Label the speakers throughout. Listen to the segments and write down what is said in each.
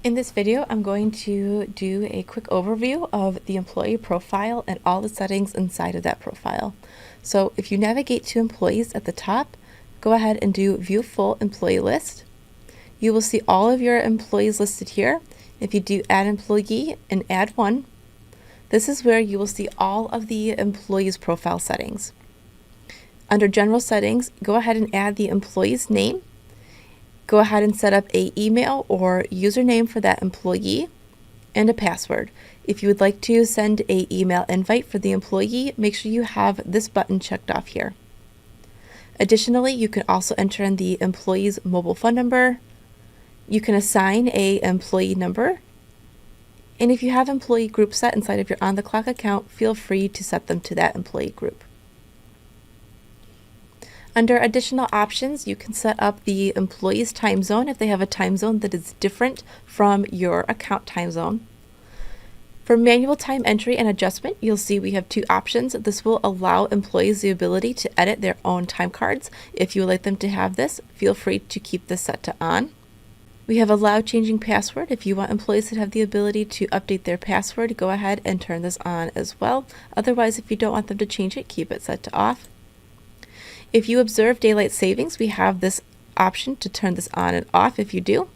Speaker 1: In this video, I'm going to do a quick overview of the employee profile and all the settings inside of that profile. So if you navigate to employees at the top, go ahead and do view full employee list. You will see all of your employees listed here. If you do add employee and add one, this is where you will see all of the employees profile settings. Under general settings, go ahead and add the employee's name. Go ahead and set up an email or username for that employee and a password. If you would like to send an email invite for the employee, make sure you have this button checked off here. Additionally, you can also enter in the employee's mobile phone number. You can assign an employee number. And if you have employee groups set inside of your OnTheClock account, feel free to set them to that employee group. Under additional options, you can set up the employee's time zone if they have a time zone that is different from your account time zone. For manual time entry and adjustment, you'll see we have two options. This will allow employees the ability to edit their own time cards. If you would like them to have this, feel free to keep this set to on. We have allow changing password. If you want employees to have the ability to update their password, go ahead and turn this on as well. Otherwise, if you don't want them to change it, keep it set to off. If you observe daylight savings, we have this option to turn this on and off if you do.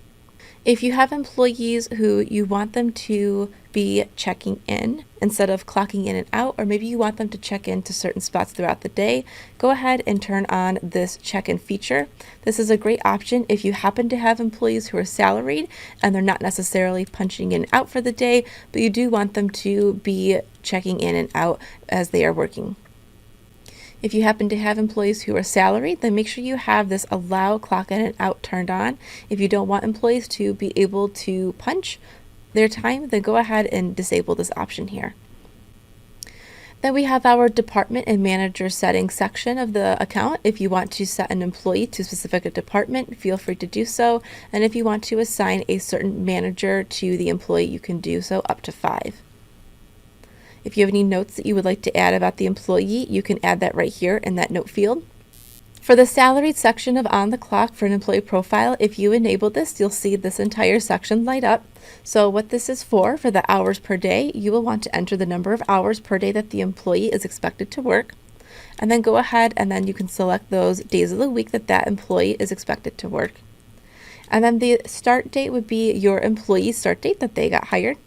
Speaker 1: If you have employees who you want them to be checking in instead of clocking in and out, or maybe you want them to check in to certain spots throughout the day, go ahead and turn on this check-in feature. This is a great option if you happen to have employees who are salaried and they're not necessarily punching in and out for the day, but you do want them to be checking in and out as they are working. If you happen to have employees who are salaried, then make sure you have this allow clock in and out turned on. If you don't want employees to be able to punch their time, then go ahead and disable this option here. Then we have our department and manager settings section of the account. If you want to set an employee to a specific department, feel free to do so. And if you want to assign a certain manager to the employee, you can do so up to 5. If you have any notes that you would like to add about the employee, you can add that right here in that note field. For the salaried section of OnTheClock for an employee profile, if you enable this, you'll see this entire section light up. So what this is for the hours per day, you will want to enter the number of hours per day that the employee is expected to work. And then go ahead and then you can select those days of the week that that employee is expected to work. And then the start date would be your employee's start date that they got hired.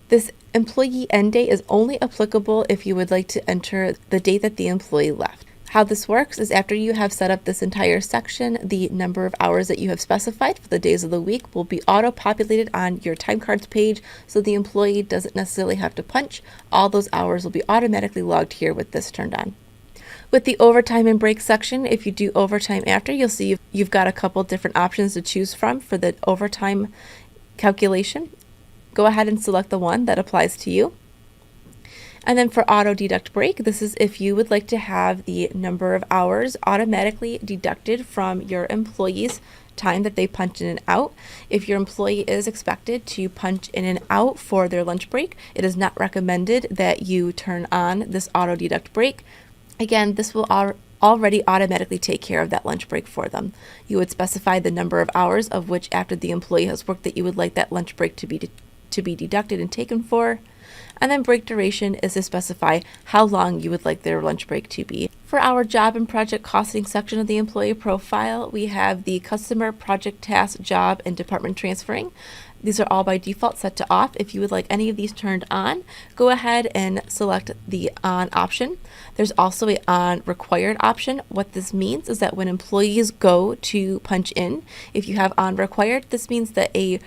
Speaker 1: This employee end date is only applicable if you would like to enter the date that the employee left. How this works is after you have set up this entire section, the number of hours that you have specified for the days of the week will be auto-populated on your time cards page, so the employee doesn't necessarily have to punch. All those hours will be automatically logged here with this turned on. With the overtime and break section, if you do overtime after, you'll see you've got a couple different options to choose from for the overtime calculation. Go ahead and select the one that applies to you. And then for auto deduct break, this is if you would like to have the number of hours automatically deducted from your employee's time that they punch in and out. If your employee is expected to punch in and out for their lunch break, it is not recommended that you turn on this auto deduct break. Again, this will already automatically take care of that lunch break for them. You would specify the number of hours of which after the employee has worked that you would like that lunch break to be deducted and taken for. And then break duration is to specify how long you would like their lunch break to be. For our job and project costing section of the employee profile, we have the customer, project, task, job, and department transferring. These are all by default set to off. If you would like any of these turned on, go ahead and select the on option. There's also a on required option. What this means is that when employees go to punch in, if you have on required, this means that a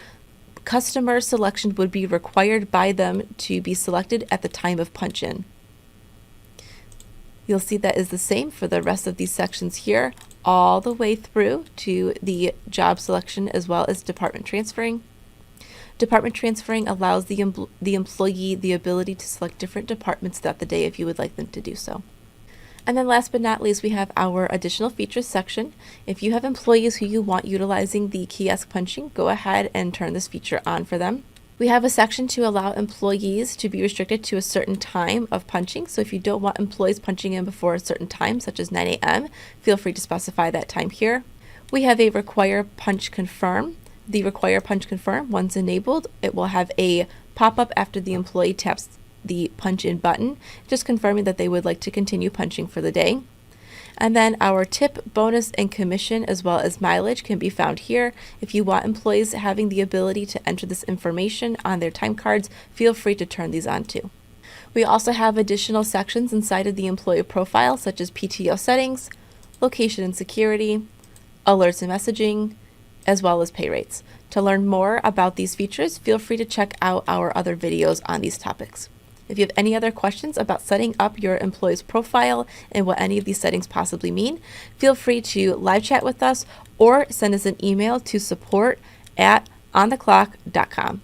Speaker 1: customer selection would be required by them to be selected at the time of punch in. You'll see that is the same for the rest of these sections here, all the way through to the job selection as well as department transferring. Department transferring allows the employee the ability to select different departments throughout the day if you would like them to do so. And then last but not least, we have our additional features section. If you have employees who you want utilizing the kiosk punching, go ahead and turn this feature on for them. We have a section to allow employees to be restricted to a certain time of punching. So if you don't want employees punching in before a certain time, such as 9 a.m., feel free to specify that time here. We have a require punch confirm. the Require Punch Confirm. Once enabled, it will have a pop-up after the employee taps the punch in button, just confirming that they would like to continue punching for the day. And then our tip, bonus, and commission, as well as mileage, can be found here. If you want employees having the ability to enter this information on their time cards, feel free to turn these on too. We also have additional sections inside of the employee profile, such as PTO settings, location and security, alerts and messaging, as well as pay rates. To learn more about these features, feel free to check out our other videos on these topics. If you have any other questions about setting up your employee's profile and what any of these settings possibly mean, feel free to live chat with us or send us an email to support@ontheclock.com.